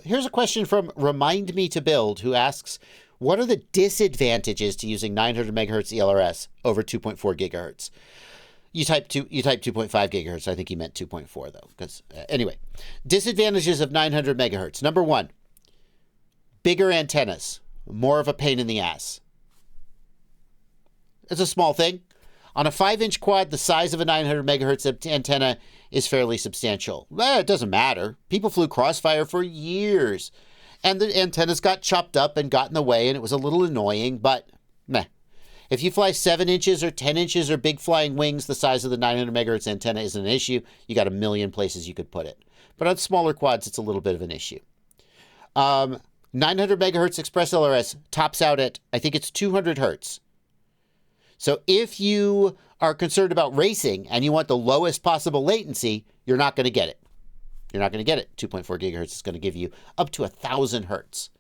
here's a question from Remind Me to Build, who asks, what are the disadvantages to using 900 megahertz ELRS over 2.4 gigahertz? You type 2.5 gigahertz. I think he meant 2.4 though. Because anyway, disadvantages of 900 megahertz. Number one, bigger antennas, more of a pain in the ass. It's a small thing. On a 5-inch quad, the size of a 900 megahertz antenna is fairly substantial. Well, it doesn't matter. People flew Crossfire for years, and the antennas got chopped up and got in the way, and it was a little annoying, but meh. If you fly 7 inches or 10 inches or big flying wings, the size of the 900 megahertz antenna isn't an issue. You got a million places you could put it. But on smaller quads, it's a little bit of an issue. 900 megahertz ExpressLRS tops out at, I think it's 200 hertz. So if you are concerned about racing and you want the lowest possible latency, you're not going to get it. You're not going to get it. 2.4 gigahertz is going to give you up to 1,000 hertz.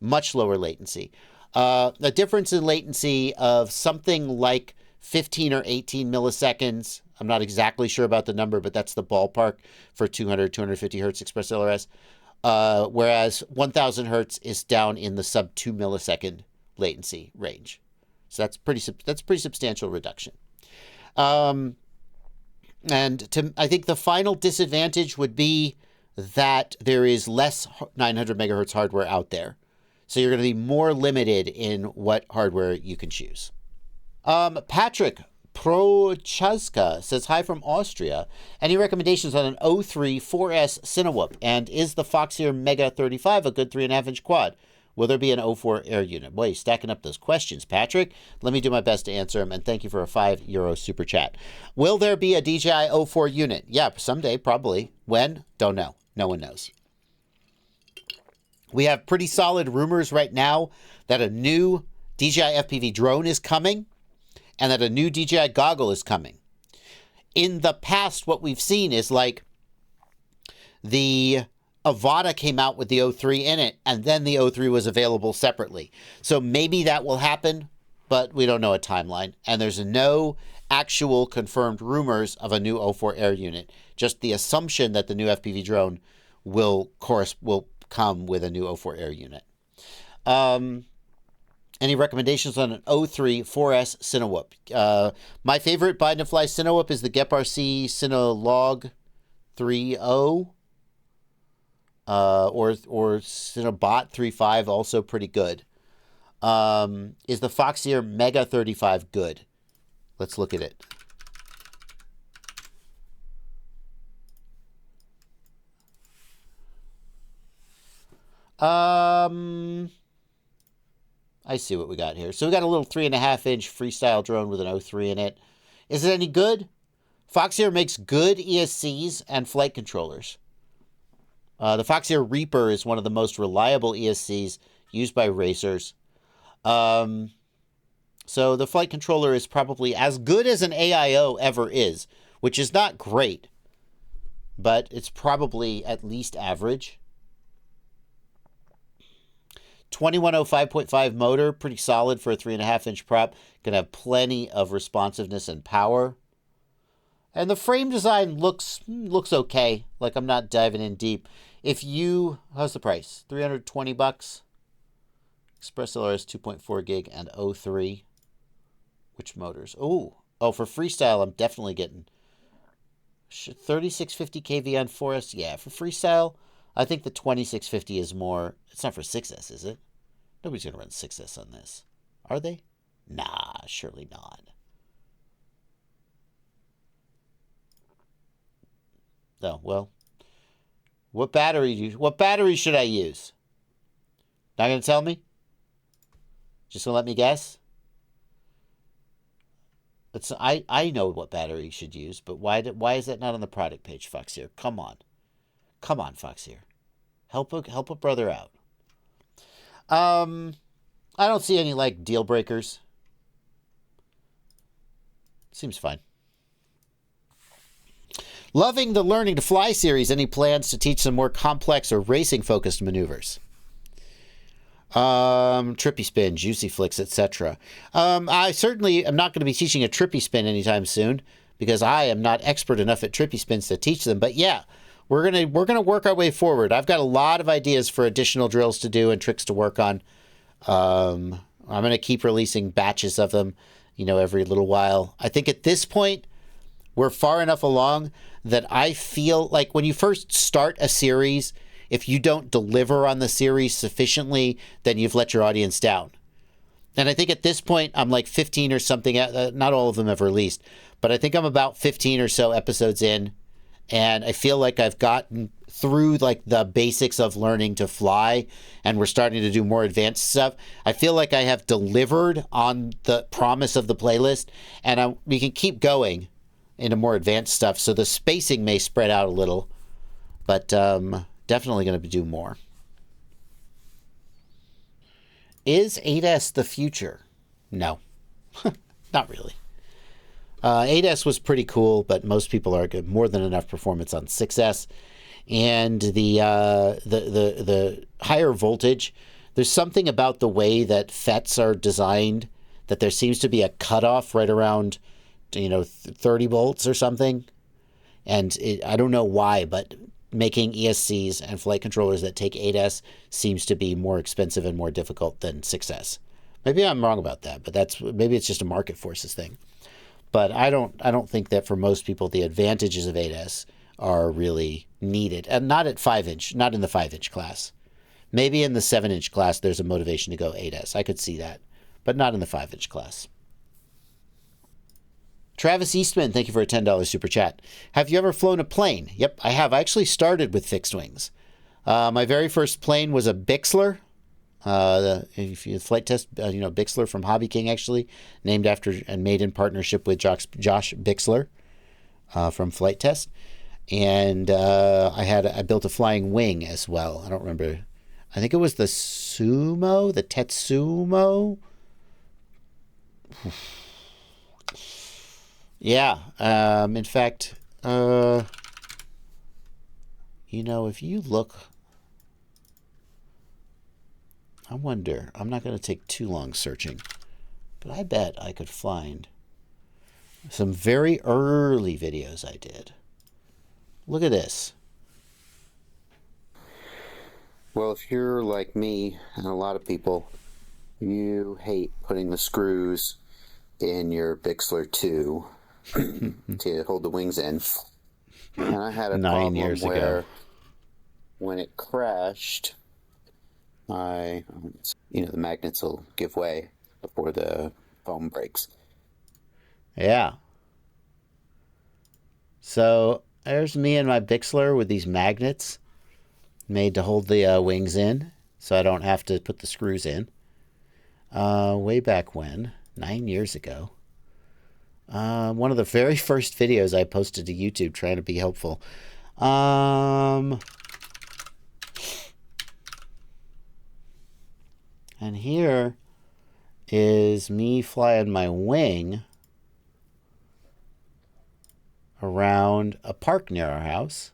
Much lower latency. A difference in latency of something like 15 or 18 milliseconds. I'm not exactly sure about the number, but that's the ballpark for 200, 250 hertz ExpressLRS. Whereas 1,000 hertz is down in the sub 2 millisecond latency range. So that's pretty substantial reduction. And I think the final disadvantage would be that there is less 900 megahertz hardware out there. So you're going to be more limited in what hardware you can choose. Patrick Prochaska says, hi from Austria. Any recommendations on an 03 4S Cinewhoop? And is the Foxeer Mega 35 a good 3.5-inch quad? Will there be an 04 air unit? Boy, stacking up those questions, Patrick. Let me do my best to answer them, and thank you for a €5 super chat. Will there be a DJI 04 unit? Yeah, someday, probably. When? Don't know. No one knows. We have pretty solid rumors right now that a new DJI FPV drone is coming and that a new DJI goggle is coming. In the past, what we've seen is like the Avata came out with the 03 in it, and then the 03 was available separately. So maybe that will happen, but we don't know a timeline. And there's no actual confirmed rumors of a new 04 air unit. Just the assumption that the new FPV drone will come with a new 04 air unit. Any recommendations on an 03 4S Cinewhoop? My favorite buy-and-fly Cinewhoop is the GepRC Cinelog 3.0. Or Cinebot 3.5, also pretty good. Is the Foxeer Mega 35 good? Let's look at it. I see what we got here. So we got a little 3.5-inch freestyle drone with an 03 in it. Is it any good? Foxeer makes good ESCs and flight controllers. The Foxeer Reaper is one of the most reliable ESCs used by racers. So the flight controller is probably as good as an AIO ever is, which is not great, but it's probably at least average. 2105.5 motor, pretty solid for a 3.5-inch prop. Going to have plenty of responsiveness and power. And the frame design looks okay. Like, I'm not diving in deep. How's the price? $320. ExpressLRS 2.4 gig and 03. Which motors? Oh, for freestyle, I'm definitely getting 3650 kV on 4S. Yeah, for freestyle, I think the 2650 is more. It's not for 6S, is it? Nobody's going to run 6S on this. Are they? Nah, surely not. Oh, well. What battery should I use? Not going to tell me? Just going to let me guess? I know what battery you should use, but why is that not on the product page, Foxeer? Come on. Come on, Foxeer. Help a brother out. I don't see any, deal breakers. Seems fine. Loving the Learning to Fly series. Any plans to teach some more complex or racing-focused maneuvers? Trippy spin, juicy flicks, etc. I certainly am not going to be teaching a trippy spin anytime soon because I am not expert enough at trippy spins to teach them. But yeah, we're gonna work our way forward. I've got a lot of ideas for additional drills to do and tricks to work on. I'm gonna keep releasing batches of them, every little while. I think at this point we're far enough along that I feel like when you first start a series, if you don't deliver on the series sufficiently, then you've let your audience down. And I think at this point, I'm like 15 or something. Not all of them have released, but I think I'm about 15 or so episodes in. And I feel like I've gotten through like the basics of learning to fly, and we're starting to do more advanced stuff. I feel like I have delivered on the promise of the playlist, and we can keep going into more advanced stuff. So the spacing may spread out a little, but definitely going to do more. Is 8S the future? No, not really. 8S was pretty cool, but most people are good. More than enough performance on 6S, and the higher voltage. There's something about the way that FETs are designed that there seems to be a cutoff right around 30 volts or something, and I don't know why, but making ESCs and flight controllers that take 8S seems to be more expensive and more difficult than 6S. Maybe I'm wrong about that, but maybe it's just a market forces thing. But I don't think that for most people the advantages of 8S are really needed, and not at 5-inch, not in the 5-inch class. Maybe in the 7-inch class there's a motivation to go 8S. I could see that, but not in the 5-inch class. Travis Eastman, thank you for a $10 super chat. Have you ever flown a plane? Yep, I have. I actually started with fixed wings. My very first plane was a Bixler. If you flight test, Bixler from Hobby King, actually, named after and made in partnership with Josh Bixler from Flight Test. And I built a flying wing as well. I don't remember. I think it was the Tetsumo. Yeah. In fact, if you look, I wonder, I'm not going to take too long searching, but I bet I could find some very early videos I did. Look at this. Well, if you're like me and a lot of people, you hate putting the screws in your Bixler 2 to hold the wings in. And I had a 9 years where ago. when it crashed, the magnets will give way before the foam breaks. Yeah. So there's me and my Bixler with these magnets made to hold the wings in, so I don't have to put the screws in. Way back when, 9 years ago. One of the very first videos I posted to YouTube trying to be helpful. And here is me flying my wing around a park near our house.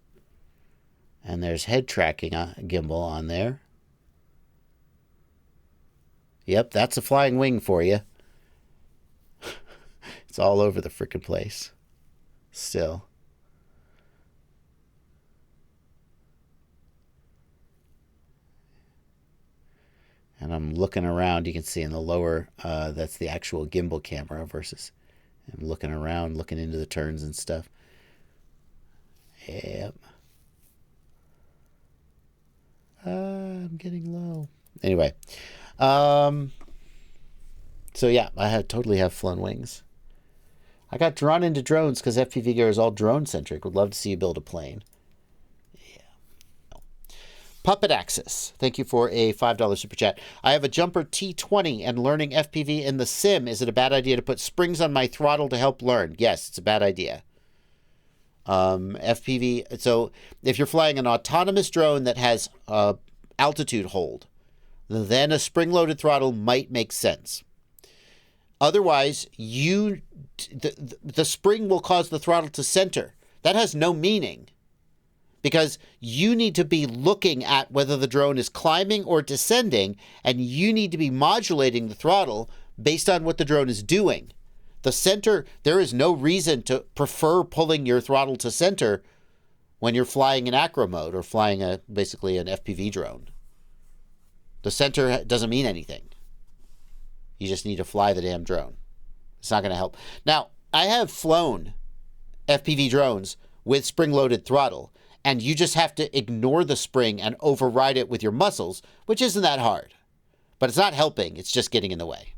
And there's head tracking gimbal on there. Yep, that's a flying wing for you. It's all over the frickin' place. Still. And I'm looking around. You can see in the lower, that's the actual gimbal camera versus I'm looking around, looking into the turns and stuff. Yep. I'm getting low. Anyway. So yeah, I totally have flown wings. I got drawn into drones because FPV Gear is all drone centric. Would love to see you build a plane. Yeah. Puppet Axis, thank you for a $5 super chat. I have a Jumper T20 and learning FPV in the sim. Is it a bad idea to put springs on my throttle to help learn? Yes, it's a bad idea. FPV, so if you're flying an autonomous drone that has altitude hold, then a spring-loaded throttle might make sense. Otherwise, the spring will cause the throttle to center. That has no meaning because you need to be looking at whether the drone is climbing or descending, and you need to be modulating the throttle based on what the drone is doing. The center, there is no reason to prefer pulling your throttle to center when you're flying in acro mode or flying basically an FPV drone. The center doesn't mean anything. You just need to fly the damn drone. It's not going to help. Now, I have flown FPV drones with spring-loaded throttle, and you just have to ignore the spring and override it with your muscles, which isn't that hard. But it's not helping. It's just getting in the way.